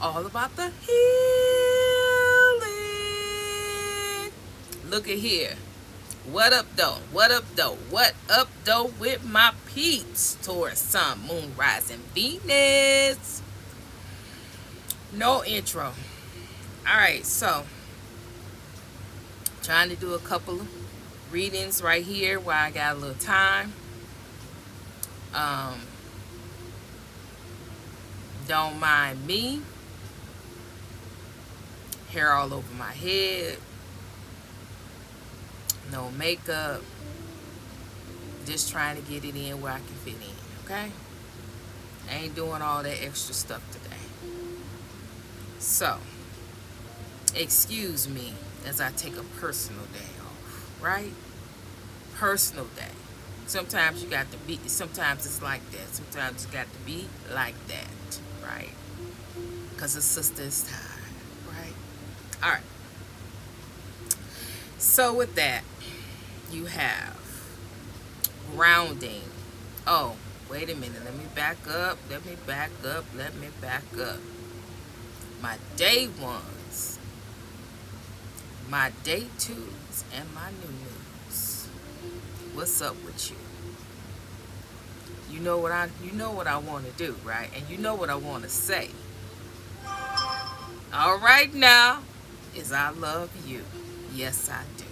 all about the healing. Look at here. What up, though? What up, though? What up, though, with my peeps? Taurus, Sun, Moon, Rising, Venus. No intro. Alright, so trying to do a couple of readings right here while I got a little time. Don't mind me. Hair all over my head. No makeup. Just trying to get it in where I can fit in, okay? I ain't doing all that extra stuff today. So, excuse me as I take a personal day off, right? Personal day. Sometimes you got to be, sometimes it's like that. Sometimes you got to be like that, right? Because the sister is tired, right? All right. So with that, you have grounding. Oh, wait a minute. Let me back up. Let me back up. Let me back up. My day ones, my day twos, and my new news. What's up with you? You know what I want to do, right? And you know what I want to say. All right now is I love you. Yes, I do.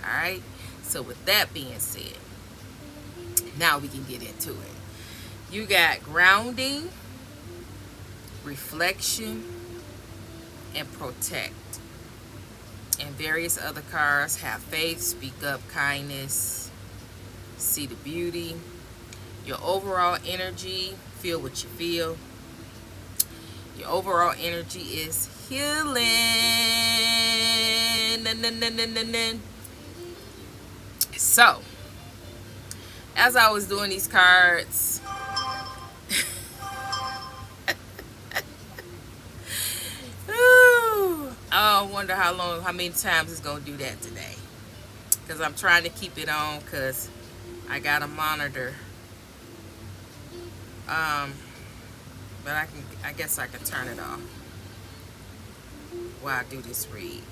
All right. So with that being said, now we can get into it. You got grounding, reflection, and protect. And various other cards have faith, speak up, kindness, see the beauty. Your overall energy, feel what you feel. Your overall energy is healing. So, as I was doing these cards, I wonder how many times it's going to do that today. Because I'm trying to keep it on because I got a monitor. But I guess I can turn it off while I do this read.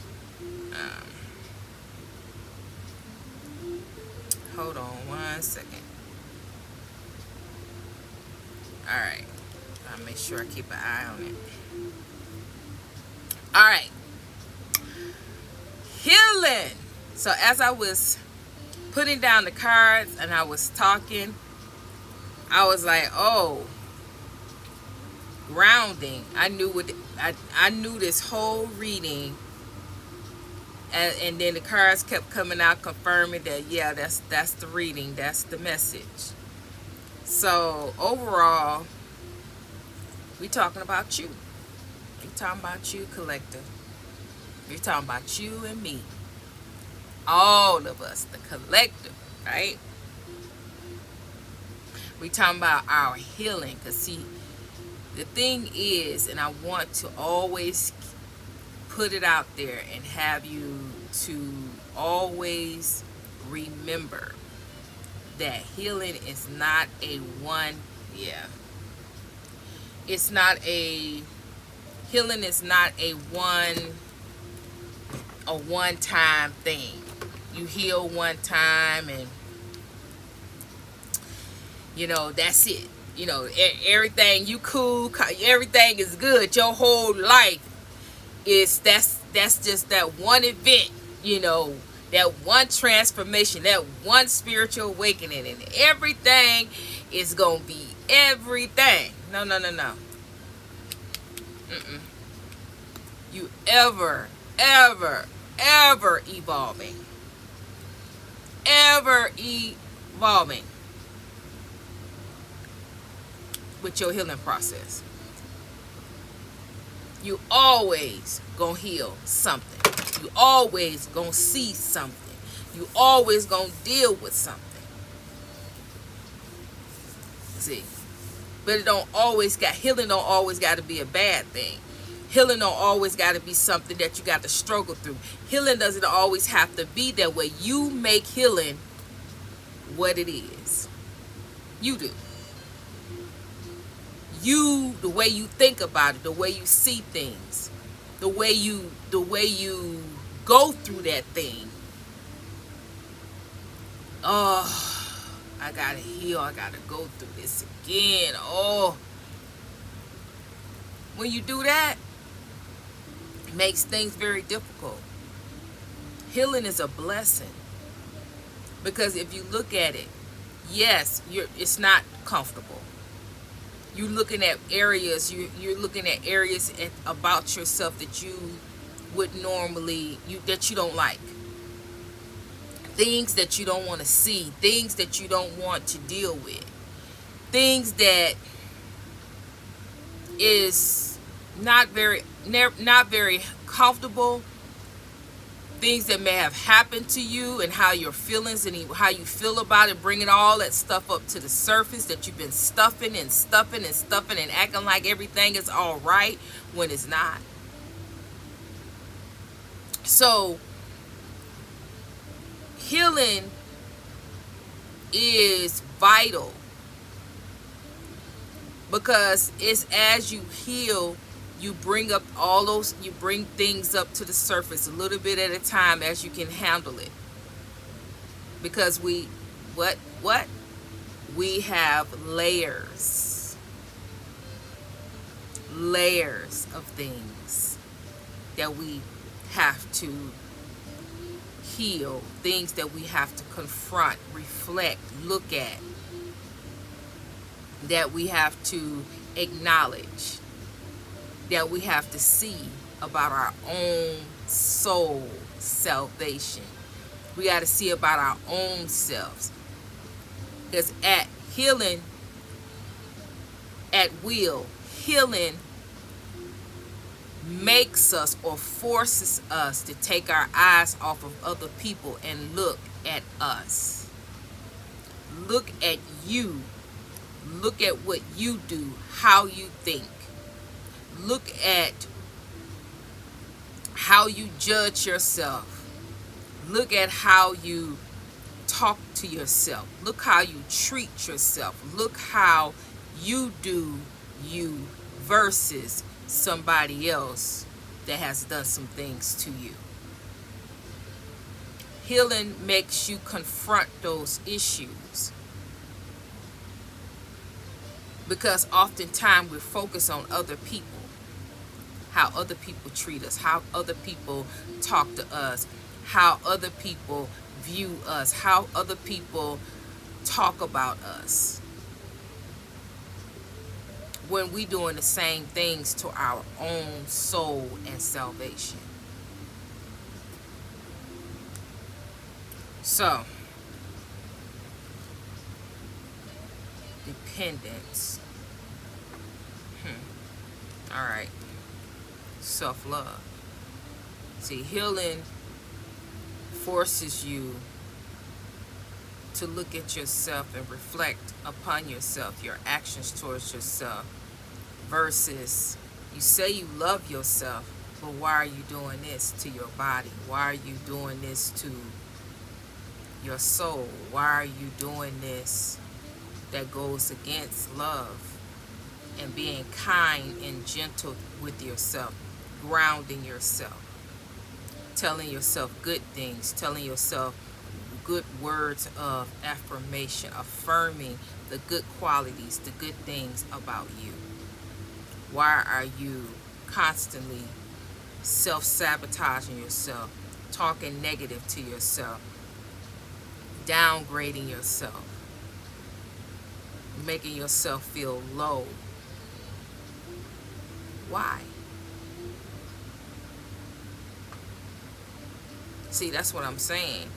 Hold on 1 second. Alright. I'll make sure I keep an eye on it. Alright. Healing. So as I was putting down the cards and I was talking, I was like, oh, grounding. I knew this whole reading, and then the cards kept coming out confirming that, yeah, that's the reading, that's the message. So overall, we talking about you. We talking about you, collective. We're talking about you and me. All of us, the collective, right? We talking about our healing. Because see, the thing is, and I want to always put it out there and have you to always remember that healing is not a healing is not a one-time thing. You heal one time and that's it. Everything you cool, everything is good. Your whole life is that's just that one event, that one transformation, that one spiritual awakening, and everything is gonna be everything. No. You ever evolving. Ever evolving with your healing process. You always gonna heal something. You always gonna see something. You always gonna deal with something. See, but healing don't always got to be a bad thing. Healing don't always got to be something that you got to struggle through. Healing doesn't always have to be that way. You make healing what it is. You do. the way you think about it, the way you see things, the way you go through that thing. Oh, I gotta heal. I gotta go through this again. Oh, when you do that, it makes things very difficult. Healing is a blessing, because if you look at it, yes, it's not comfortable. You're looking at areas. You're looking at areas about yourself that you would normally that you don't like. Things that you don't want to see, things that you don't want to deal with, things that is not very comfortable, things that may have happened to you, and how your feelings and how you feel about it, bringing all that stuff up to the surface that you've been stuffing and acting like everything is all right when it's not. So healing is vital, because it's as you heal, you bring up you bring things up to the surface a little bit at a time as you can handle it. Because we have layers of things that we have to heal, things that we have to confront, reflect, look at, that we have to acknowledge, that we have to see about our own soul salvation. We got to see about our own selves. Because at healing, at will, healing makes us or forces us to take our eyes off of other people and look at us. Look at you. Look at what you do, how you think. Look at how you judge yourself. Look at how you talk to yourself. Look how you treat yourself. Look how you do you versus somebody else that has done some things to you. Healing makes you confront those issues, because oftentimes we're focused on other people, how other people treat us, how other people talk to us, how other people view us, how other people talk about us, when we doing the same things to our own soul and salvation. So, dependence. All right. Self-love. See, healing forces you to look at yourself and reflect upon yourself, your actions towards yourself, versus you say you love yourself, but why are you doing this to your body? Why are you doing this to your soul? Why are you doing this that goes against love and being kind and gentle with yourself, grounding yourself, telling yourself good things, telling yourself good words of affirmation, affirming the good qualities, the good things about you? Why are you constantly self-sabotaging yourself, talking negative to yourself, downgrading yourself, making yourself feel low? Why? See, that's what I'm saying.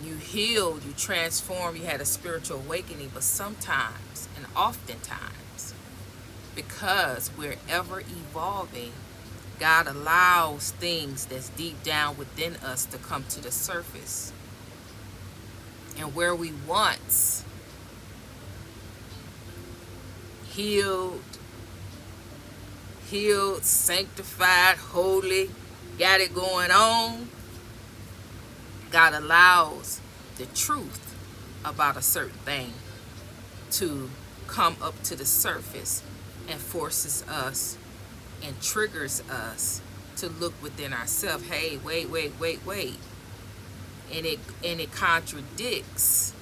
You healed, you transformed, you had a spiritual awakening, but sometimes and oftentimes, because we're ever evolving, God allows things that's deep down within us to come to the surface. And where we once healed, sanctified, holy, got it going on, God allows the truth about a certain thing to come up to the surface and forces us and triggers us to look within ourselves. Hey, wait. And it contradicts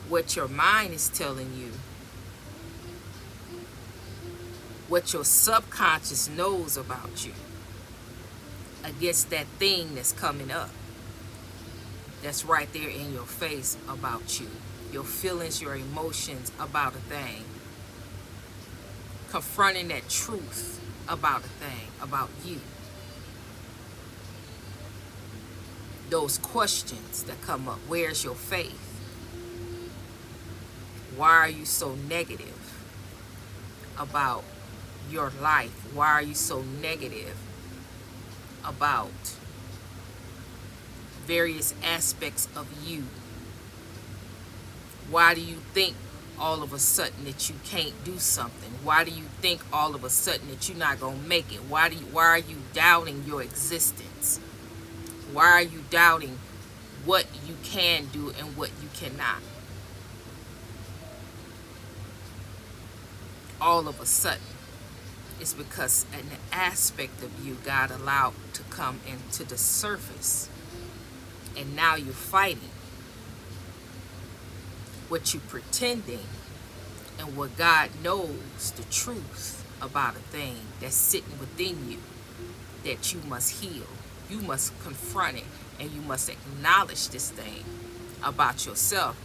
what your mind is telling you, what your subconscious knows about you, against that thing that's coming up, that's right there in your face about you, your feelings, your emotions about a thing, confronting that truth about a thing, about you. Those questions that come up. Where's your faith? Why are you so negative about your life? Why are you so negative about various aspects of you? Why do you think all of a sudden that you can't do something? Why do you think all of a sudden that you're not going to make it? Why are you doubting your existence? Why are you doubting what you can do and what you cannot? All of a sudden, it's because an aspect of you God allowed to come into the surface, and now you're fighting what you're pretending and what God knows, the truth about a thing that's sitting within you that you must heal. You must confront it, and you must acknowledge this thing about yourself.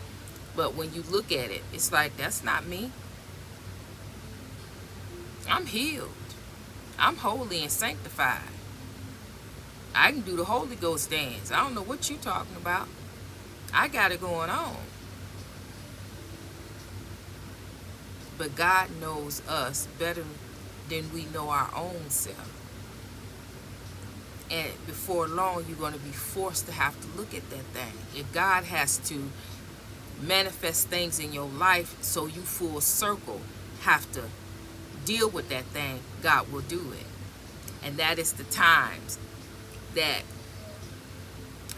But when you look at it, it's like, that's not me. I'm healed. I'm holy and sanctified. I can do the Holy Ghost dance. I don't know what you're talking about. I got it going on. But God knows us better than we know our own self. And before long, you're going to be forced to have to look at that thing. If God has to manifest things in your life so you full circle have to deal with that thing, God will do it. And that is the times that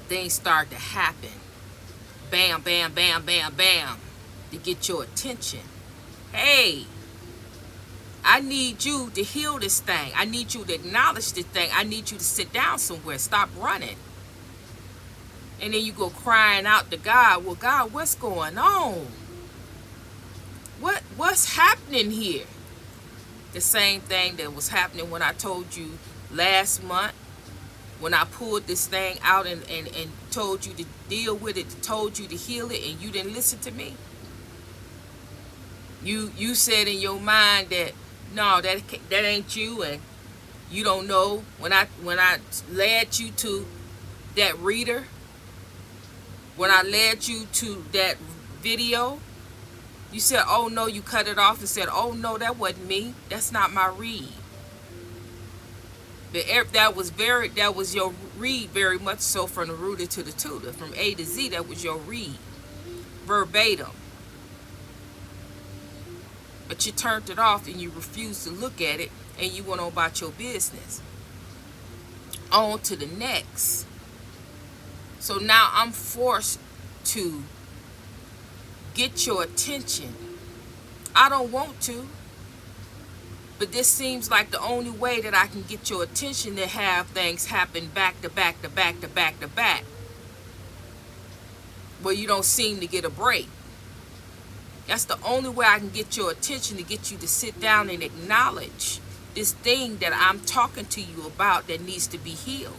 things start to happen. Bam, bam, bam, bam, bam. To get your attention. Hey, I need you to heal this thing. I need you to acknowledge this thing. I need you to sit down somewhere. Stop running. And then you go crying out to God. Well, God, what's going on? What's happening here? The same thing that was happening when I told you last month, when I pulled this thing out and told you to deal with it, told you to heal it, and you didn't listen to me. You said in your mind that, no, that ain't you, and you don't know. When I led you to that reader, when I led you to that video, you said, oh no, you cut it off and said, oh no, that wasn't me. That's not my read. But that was your read, very much so, from the rooter to the tutor, from A to Z. That was your read, verbatim. But you turned it off and you refused to look at it, and you went on about your business. On to the next. So now I'm forced to get your attention. I don't want to, but this seems like the only way that I can get your attention, to have things happen back to back to back to back to back, where you don't seem to get a break. That's the only way I can get your attention, to get you to sit down and acknowledge this thing that I'm talking to you about that needs to be healed.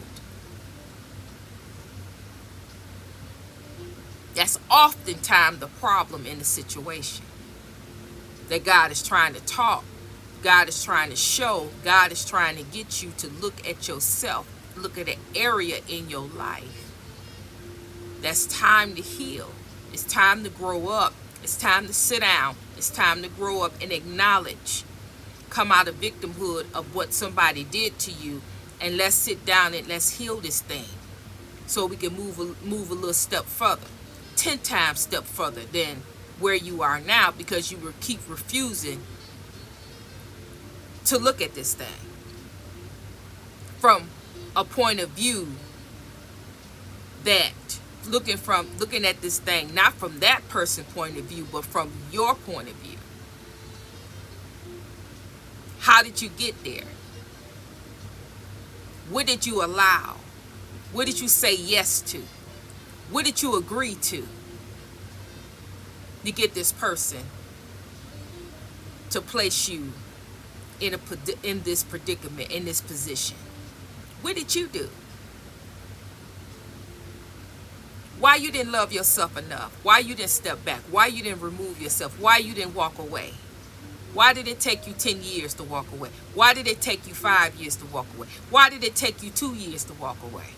That's oftentimes the problem in the situation. That God is trying to talk. God is trying to show. God is trying to get you to look at yourself. Look at an area in your life. That's time to heal. It's time to grow up. It's time to sit down. It's time to grow up and acknowledge. Come out of victimhood of what somebody did to you, and let's sit down and let's heal this thing, so we can move a little step further, 10 times step further than where you are now, because you will keep refusing to look at this thing from a point of view that looking at this thing not from that person's point of view, but from your point of view. How did you get there? What did you allow? What did you say yes to? What did you agree to get this person to place you in this predicament, in this position? What did you do? Why you didn't love yourself enough? Why you didn't step back? Why you didn't remove yourself? Why you didn't walk away? Why did it take you 10 years to walk away? Why did it take you 5 years to walk away? Why did it take you 2 years to walk away?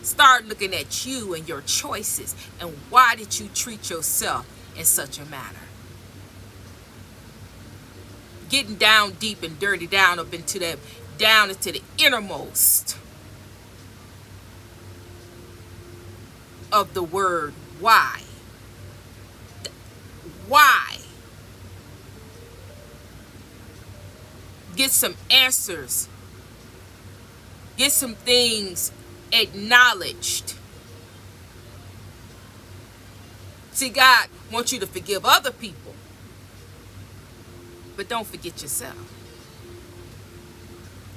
Start looking at you and your choices, and why did you treat yourself in such a manner? Getting down deep and dirty, down into the innermost of the word why. Why? Get some answers. Get some things acknowledged. See, God wants you to forgive other people, but don't forget yourself.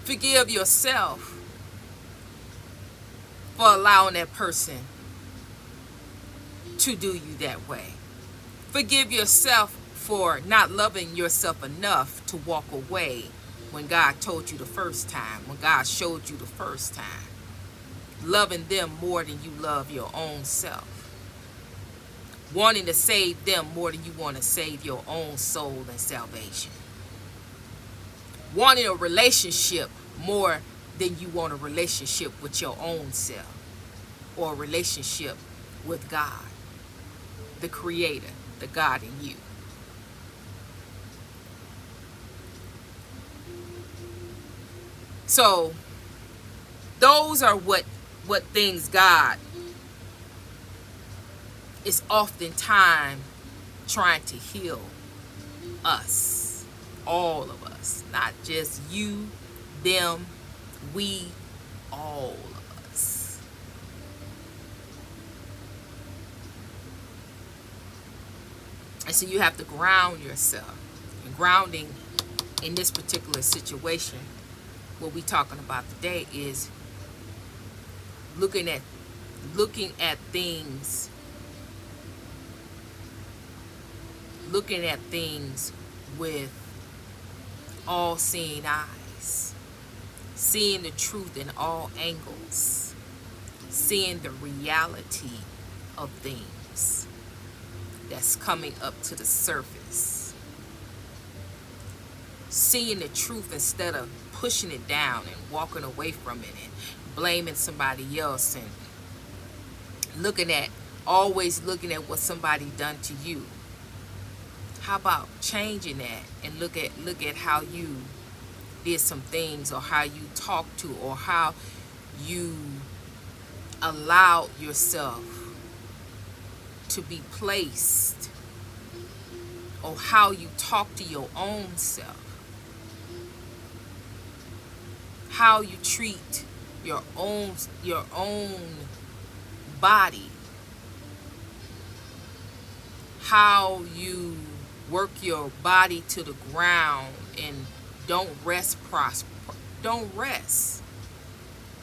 Forgive yourself for allowing that person to do you that way. Forgive yourself for not loving yourself enough to walk away when God told you the first time, when God showed you the first time. Loving them more than you love your own self. Wanting to save them more than you want to save your own soul and salvation. Wanting a relationship more than you want a relationship with your own self, or a relationship with God, the Creator, the God in you. So those are what things God is oftentimes trying to heal us, all of us, not just you, them, we, all of us. And so you have to ground yourself. And grounding in this particular situation, what we're talking about today, is looking at things with all-seeing eyes, seeing the truth in all angles, seeing the reality of things that's coming up to the surface, seeing the truth instead of pushing it down and walking away from it and blaming somebody else, and always looking at what somebody done to you. How about changing that and look at how you did some things, or how you talked to, or how you allowed yourself to be placed, or how you talk to your own self, how you treat your own body, how you work your body to the ground and don't rest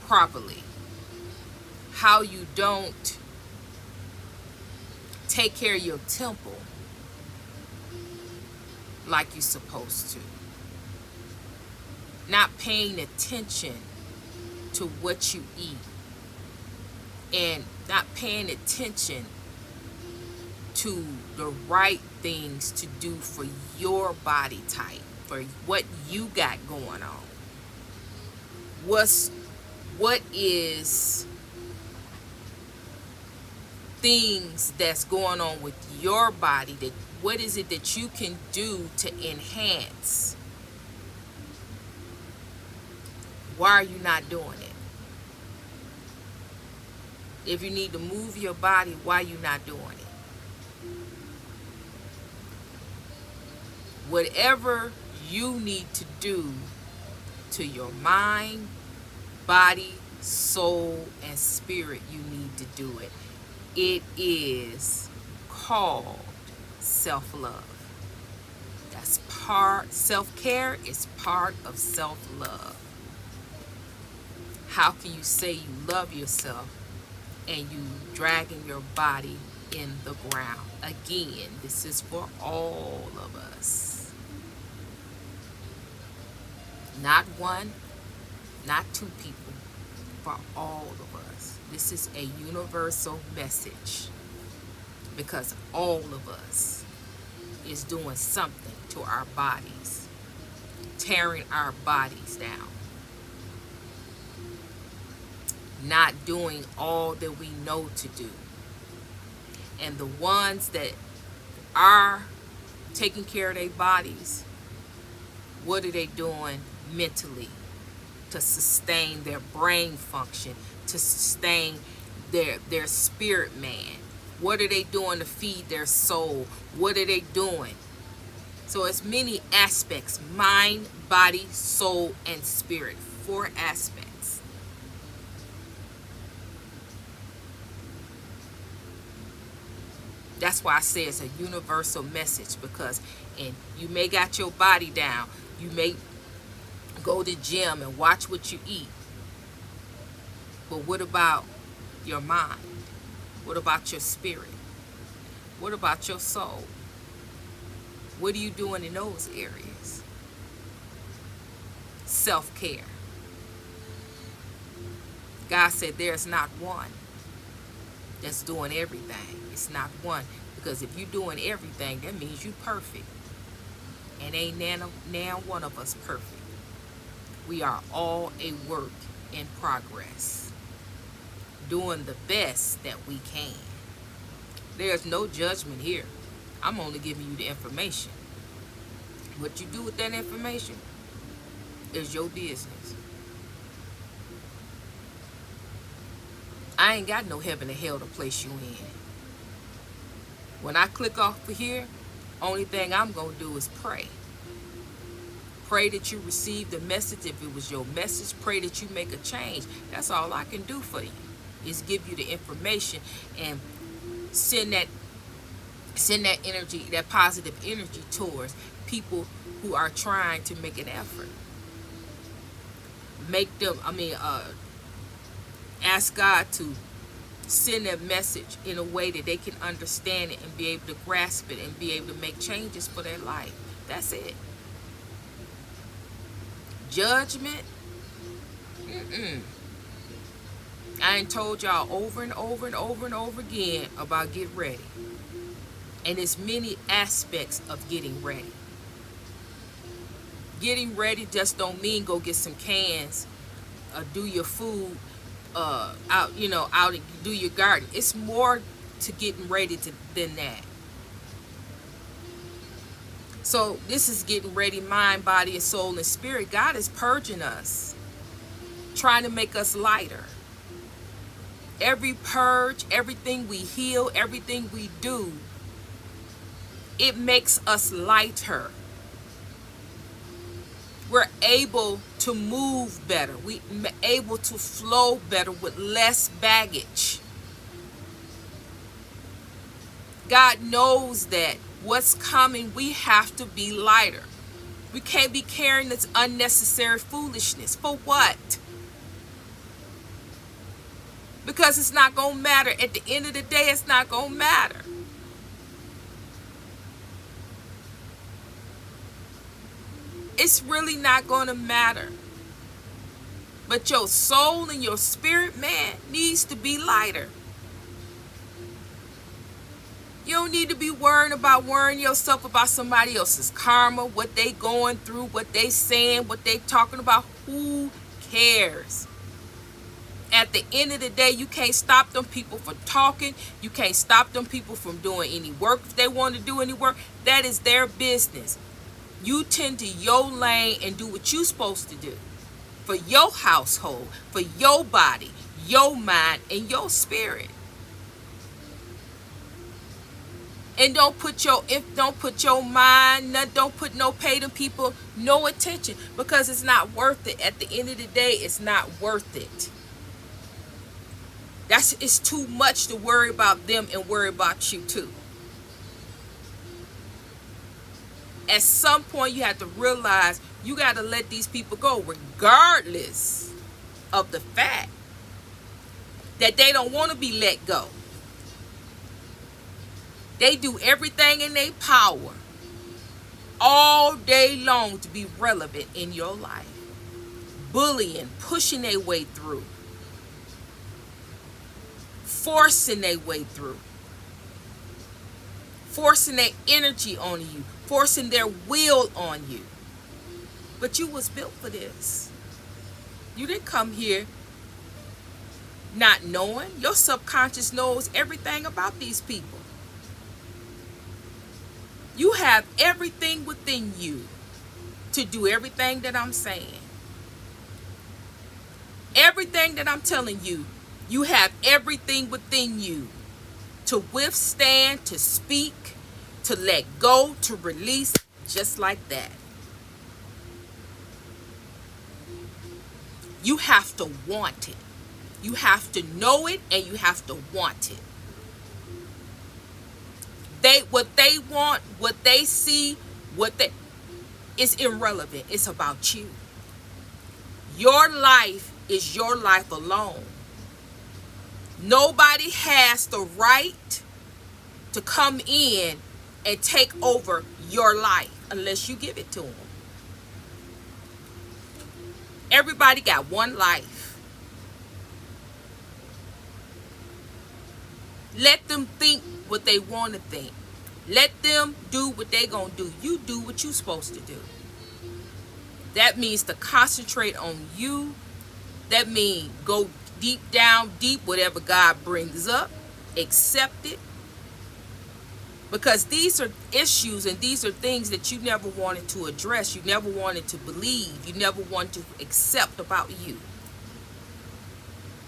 properly, how you don't take care of your temple like you're supposed to, not paying attention to what you eat, and not paying attention to the right things to do for your body type, for what you got going on. What is things that's going on with your body, what is it that you can do to enhance? Why are you not doing it? If you need to move your body, why are you not doing it? Whatever you need to do to your mind, body, soul, and spirit, you need to do it. It is called self-love. That's part, self-care is part of self-love. How can you say you love yourself and you dragging your body in the ground? Again, this is for all of us. Not one, not two people, for all of us. This is a universal message because all of us is doing something to our bodies, tearing our bodies down, not doing all that we know to do. And the ones that are taking care of their bodies, what are they doing mentally to sustain their brain function, to sustain their spirit man? What are they doing to feed their soul? What are they doing? So it's many aspects: mind, body, soul, and spirit. 4 aspects. That's why I say it's a universal message, because and you may got your body down, you may go to the gym and watch what you eat, but what about your mind? What about your spirit? What about your soul? What are you doing in those areas? Self-care. God said there's not one that's doing everything. It's not one, because if you're doing everything, that means you're perfect. And ain't now one of us perfect. We are all a work in progress, doing the best that we can. There's no judgment here. I'm only giving you the information. What you do with that information is your business. I ain't got no heaven or hell to place you in. When I click off of here, only thing I'm going to do is pray. Pray that you receive the message. If it was your message, pray that you make a change. That's all I can do for you, is give you the information and send that energy, that positive energy, towards people who are trying to make an effort. Make them, ask God to send a message in a way that they can understand it and be able to grasp it and be able to make changes for their life. That's it. Judgment, I ain't told y'all over and over and over and over again about get ready. And there's many aspects of getting ready. Getting ready just don't mean go get some cans, do your food, out and do your garden. It's more to getting ready than that. So this is getting ready, mind, body, and soul, and spirit. God is purging us, trying to make us lighter. Every purge, everything we heal, everything we do, it makes us lighter. We're able to move better. We're able to flow better with less baggage. God knows that what's coming, we have to be lighter. We can't be carrying this unnecessary foolishness. For what? Because it's not going to matter. At the end of the day, it's not going to matter. It's really not going to matter. But your soul and your spirit, man, needs to be lighter. You don't need to be worrying yourself about somebody else's karma, what they going through, what they saying, what they talking about. Who cares? At the end of the day, you can't stop them people from talking. You can't stop them people from doing any work. If they want to do any work, that is their business. You tend to your lane and do what you're supposed to do for your household, for your body, your mind, and your spirit. And don't put your mind, don't put no pay them people no attention, because it's not worth it. At the end of the day, it's not worth it. It's too much to worry about them and worry about you too. At some point, you have to realize you got to let these people go, regardless of the fact that they don't want to be let go. They do everything in their power all day long to be relevant in your life. Bullying, pushing their way through, forcing their way through, forcing their energy on you, forcing their will on you. But you was built for this. You didn't come here not knowing. Your subconscious knows everything about these people. You have everything within you to do everything that I'm saying. Everything that I'm telling you, you have everything within you to withstand, to speak, to let go, to release, just like that. You have to want it. You have to know it, and you have to want it. What they want, what they see, is irrelevant. It's about you. Your life is your life alone. Nobody has the right to come in and take over your life unless you give it to them. Everybody got one life. Let them think what they want to think. Let them do what they gonna do. You do what you supposed to do. That means to concentrate on you. That means go deep down, deep, whatever God brings up, accept it. Because these are issues and these are things that you never wanted to address. You never wanted to believe. You never wanted to accept about you.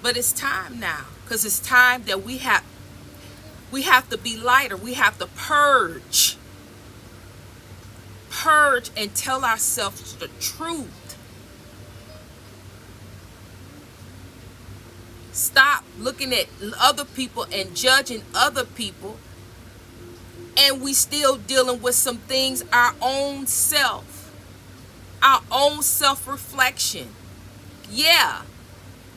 But it's time now. Because it's time that we have to be lighter. We have to purge. Purge and tell ourselves the truth. Stop looking at other people and judging other people. And we still dealing with some things, our own self-reflection. Yeah,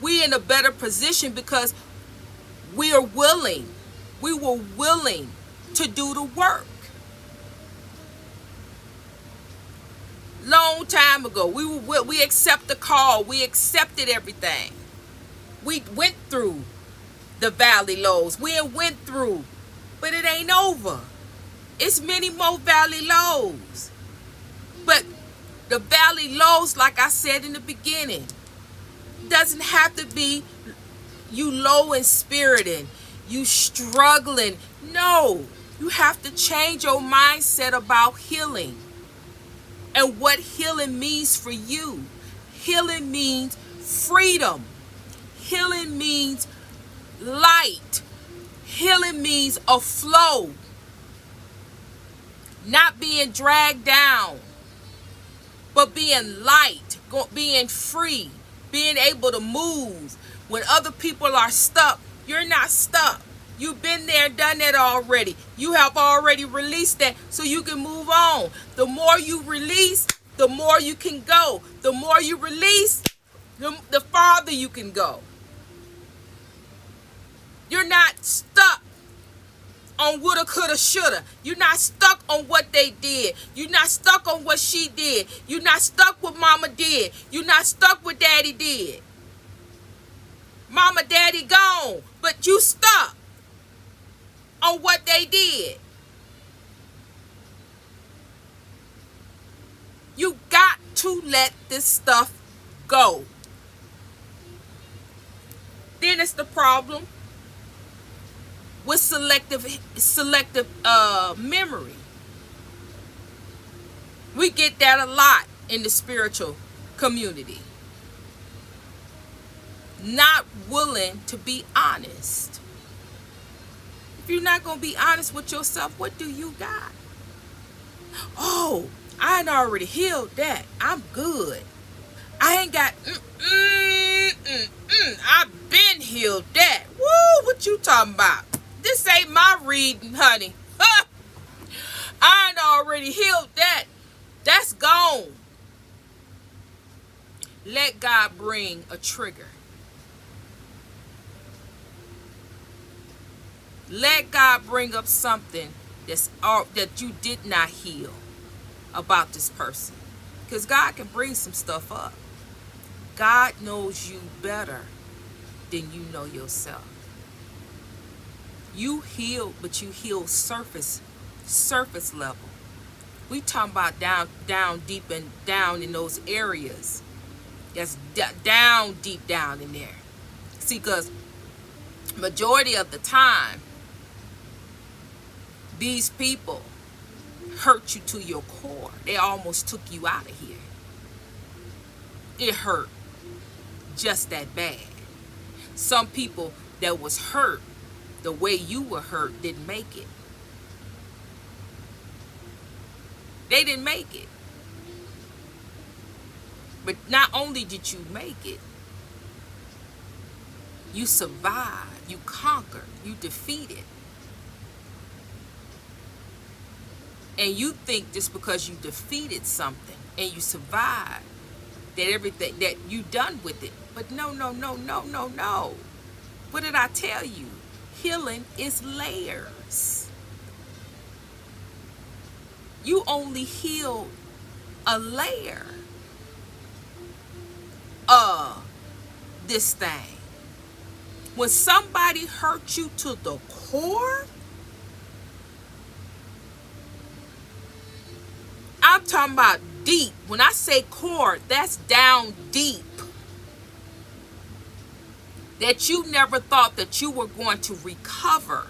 we in a better position because we were willing to do the work. Long time ago, we accept the call. We accepted everything. We went through the valley lows. We went through, but it ain't over. It's many more valley lows. But the valley lows, like I said in the beginning, doesn't have to be you low in spirit and you struggling. No, you have to change your mindset about healing and what healing means for you. Healing means freedom. Healing means light. Healing means a flow. Not being dragged down, but being light, being free, being able to move. When other people are stuck, you're not stuck. You've been there, done that already. You have already released that so you can move on. The more you release, the more you can go. The more you release, the farther you can go. You're not stuck on woulda, coulda, shoulda. You're not stuck on what they did. You're not stuck on what she did. You're not stuck what mama did. You're not stuck what daddy did. Mama, daddy gone, but you stuck on what they did. You got to let this stuff go. Then it's the problem with selective memory. We get that a lot in the spiritual community. Not willing to be honest. If you're not going to be honest with yourself, what do you got? Oh, I ain't already healed that. I'm good. I ain't got I've been healed that. Woo! what you talking about? This ain't my reading, honey. I ain't already healed that. That's gone. Let God bring a trigger. Let God bring up something that you did not heal about this person. Because God can bring some stuff up. God knows you better than you know yourself. You heal, but you heal surface level. We talking about down deep and down in those areas. That's down deep down in there. See, because majority of the time, these people hurt you to your core. They almost took you out of here. It hurt just that bad. Some people that was hurt the way you were hurt didn't make it. They didn't make it. But not only did you make it, you survived, you conquered, you defeated. And you think just because you defeated something and you survived, that everything, that you done with it. But no. What did I tell you? Healing is layers. You only heal a layer of this thing. When somebody hurt you to the core, I'm talking about deep. When I say core, that's down deep. That you never thought that you were going to recover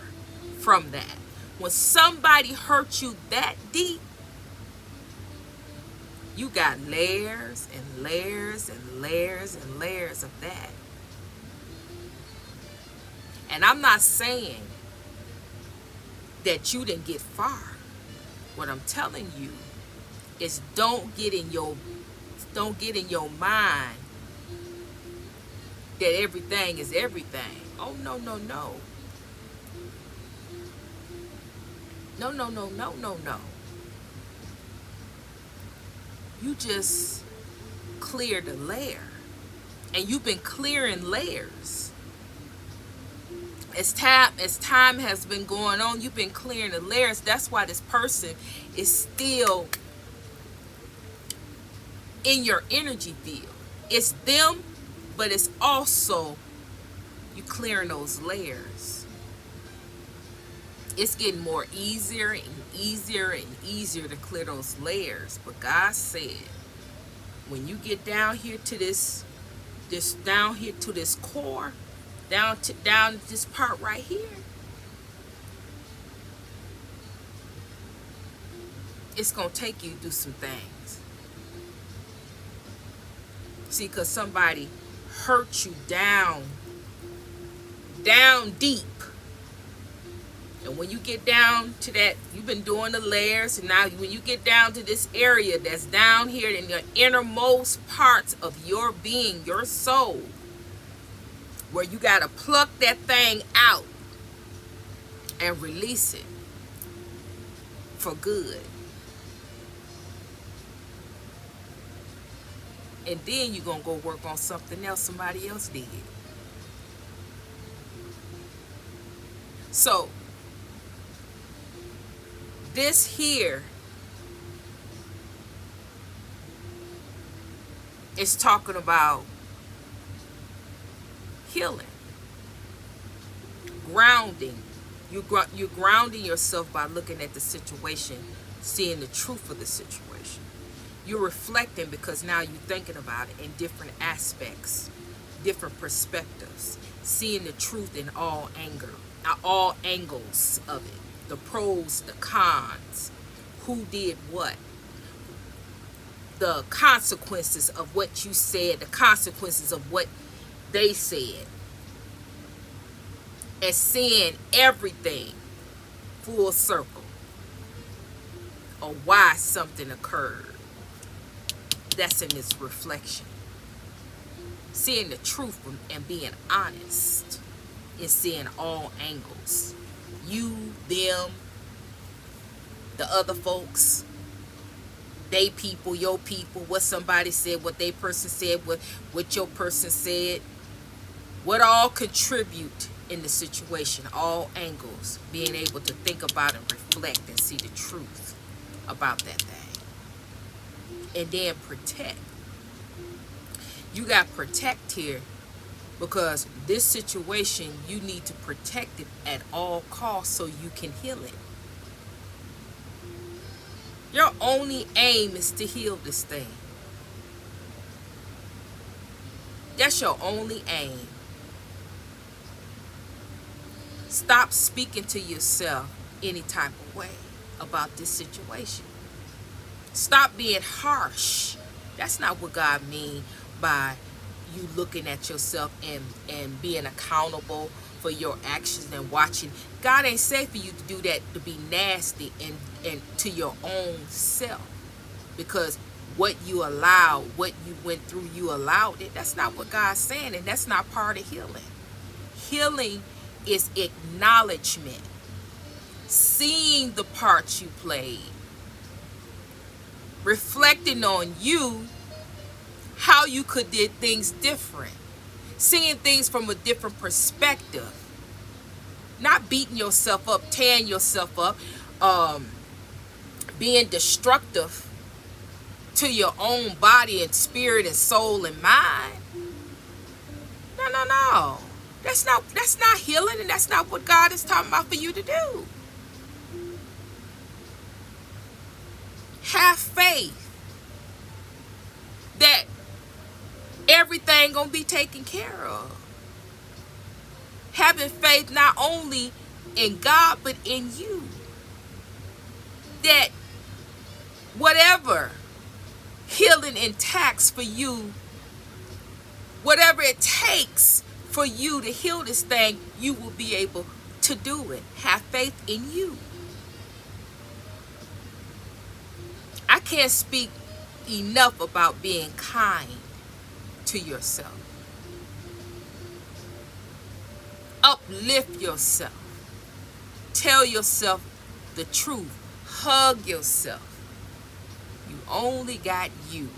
from that. When somebody hurt you that deep, you got layers and layers and layers and layers of that. And I'm not saying that you didn't get far. What I'm telling you is don't get in your mind that everything is everything. Oh, no. No. You just cleared a layer. And you've been clearing layers. As time has been going on, you've been clearing the layers. That's why this person is still in your energy field. It's them, but it's also you clearing those layers. It's getting more easier and easier and easier to clear those layers. But God said, when you get down here to this down here to this core, down this part right here, it's gonna take you through some things. See, because somebody hurt you down deep. And when you get down to that, you've been doing the layers, and now when you get down to this area that's down here in the innermost parts of your being, your soul, where you got to pluck that thing out and release it for good. And then you're going to go work on something else somebody else did. So, this here is talking about healing, grounding. You're grounding yourself by looking at the situation, seeing the truth of the situation. You're reflecting because now you're thinking about it in different aspects, different perspectives, seeing the truth in all angles of it. The pros, the cons, who did what, the consequences of what you said, the consequences of what they said, and seeing everything full circle, or why something occurred. That's in this reflection. Seeing the truth and being honest in seeing all angles. You, them, the other folks, they people, your people, what somebody said, what they person said, what your person said, what all contribute in the situation, all angles, being able to think about and reflect and see the truth about that thing. And then protect. You got protect here because this situation, you need to protect it at all costs so you can heal it. Your only aim is to heal this thing. That's your only aim. Stop speaking to yourself any type of way about this situation. Stop being harsh. That's not what God means by you looking at yourself and being accountable for your actions and watching. God ain't say for you to do that, to be nasty and to your own self. Because what you allowed, what you went through, you allowed it. That's not what God's saying, and that's not part of healing. Healing is acknowledgement, seeing the part you played, reflecting on you, how you could did things different, seeing things from a different perspective, not beating yourself up, tearing yourself up, being destructive to your own body and spirit and soul and mind. No. That's not healing, and that's not what God is talking about for you to do. Have faith that everything gonna be taken care of. Having faith not only in God but in you. That whatever healing intacts for you, whatever it takes for you to heal this thing, you will be able to do it. Have faith in you. I can't speak enough about being kind to yourself. Uplift yourself. Tell yourself the truth. Hug yourself. You only got you.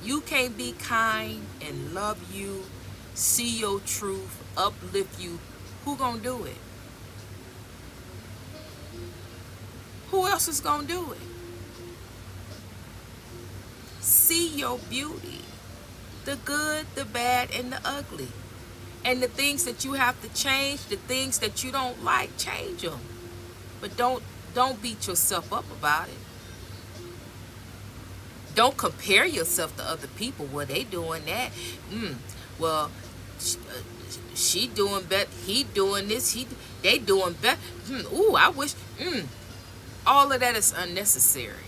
You can't be kind and love you, see your truth, uplift you. Who gonna do it? Who else is gonna do it? See your beauty, the good, the bad, and the ugly. And the things that you have to change, the things that you don't like, change them. But don't beat yourself up about it. Don't compare yourself to other people. Well, they doing that. Well, she doing better. He doing this. They doing better. Ooh, I wish. All of that is unnecessary.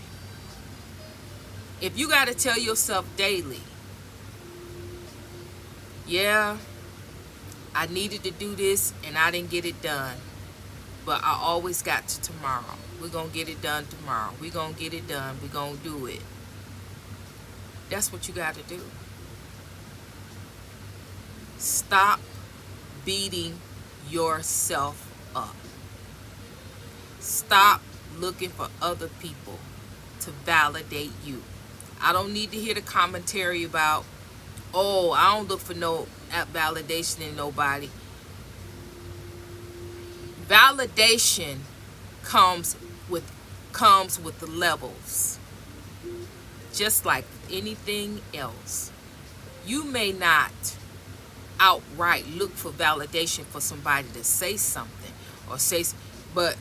If you got to tell yourself daily, yeah, I needed to do this and I didn't get it done, but I always got to tomorrow. We're going to get it done tomorrow. We're going to get it done. We're going to do it. That's what you got to do. Stop beating yourself up. Stop looking for other people to validate you. I don't need to hear the commentary about, oh, I don't look for no validation in nobody. Validation comes with the levels. Just like anything else. You may not outright look for validation for somebody to say something or say, but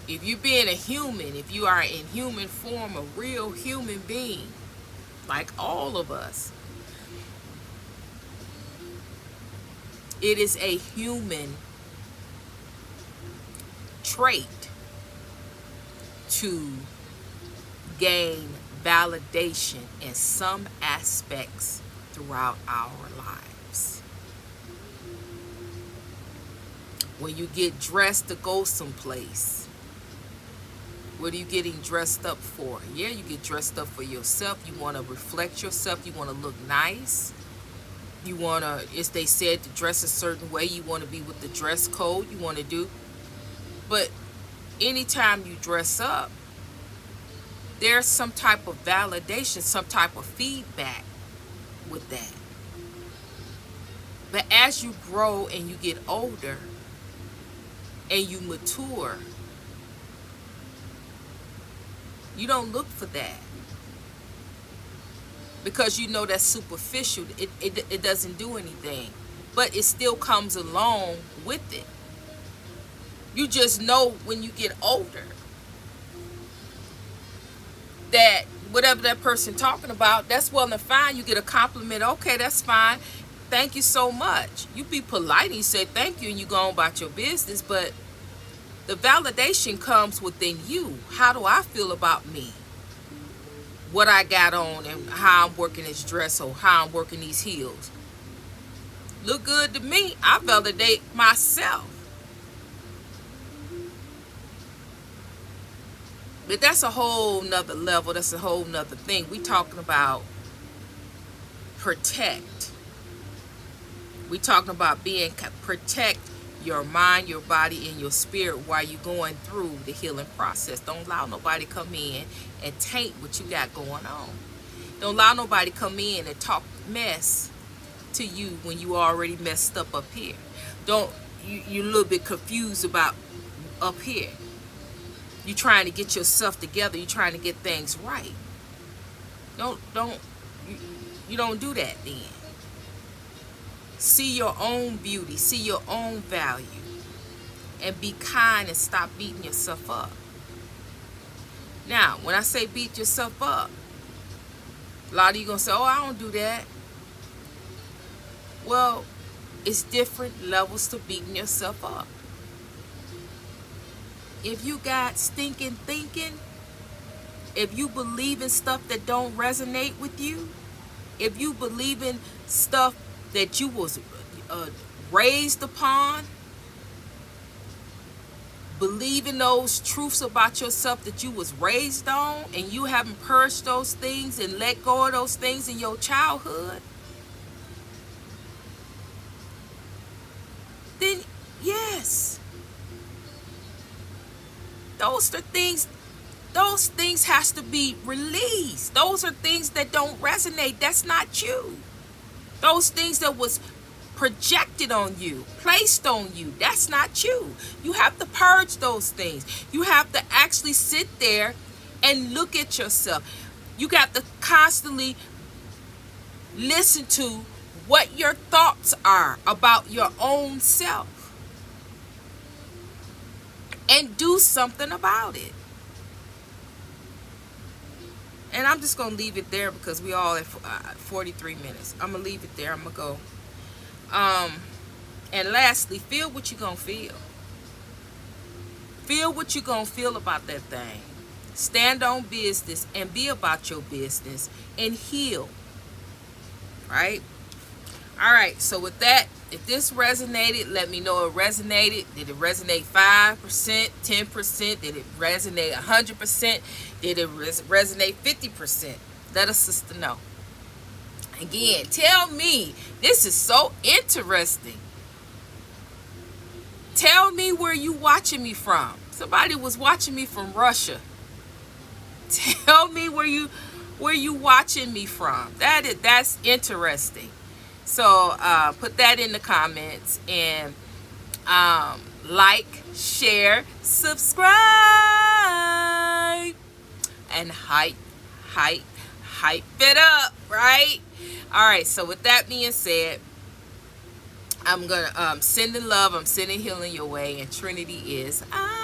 if you're being a human, if you are in human form, a real human being, like all of us, it is a human trait to gain validation in some aspects throughout our lives. When you get dressed to go someplace, what are you getting dressed up for? Yeah, you get dressed up for yourself. You want to reflect yourself. You want to look nice. You want to, as they said, to dress a certain way. You want to be with the dress code you want to do. But anytime you dress up, there's some type of validation, some type of feedback with that. But as you grow and you get older and you mature, you don't look for that, because you know that's superficial. It doesn't do anything, but it still comes along with it. You just know when you get older that whatever that person talking about, that's well and fine. You get a compliment, okay, that's fine, thank you so much. You be polite and you say thank you and you go on about your business. But the validation comes within you. How do I feel about me, what I got on, and how I'm working this dress or how I'm working these heels? Look good to me. I validate myself. But that's a whole nother level. That's a whole nother thing. We talking about protect. We talking about protect your mind, your body, and your spirit while you're going through the healing process. Don't allow nobody come in and taint what you got going on. Don't allow nobody come in and talk mess to you when you already messed up here. You're a little bit confused about up here. You're trying to get yourself together. You're trying to get things right. You don't do that then. See your own beauty. See your own value. And be kind and stop beating yourself up. Now, when I say beat yourself up, a lot of you going to say, oh, I don't do that. Well, it's different levels to beating yourself up. If you got stinking thinking, if you believe in stuff that don't resonate with you, if you believe in stuff that you was raised upon, believe in those truths about yourself that you was raised on, and you haven't purged those things and let go of those things in your childhood, then yes, those things has to be released. Those are things that don't resonate. That's not you. Those things that was projected on you, placed on you, that's not you. You have to purge those things. You have to actually sit there and look at yourself. You got to constantly listen to what your thoughts are about your own self and do something about it. And I'm just going to leave it there because we all at 43 minutes. I'm going to leave it there. I'm going to go. And lastly, feel what you're going to feel. Feel what you're going to feel about that thing. Stand on business and be about your business and heal. Right? All right. So with that, if this resonated, let me know it resonated. Did it resonate 5%, 10%? Did it resonate 100%? Did it resonate 50%? Let a sister know. Again, tell me. This is so interesting. Tell me where you watching me from. Somebody was watching me from Russia. Tell me where you watching me from. That's interesting. So put that in the comments and like, share, subscribe, and hype it up, right? All right. So with that being said, I'm gonna sending love. I'm sending healing your way, and Trinity is out.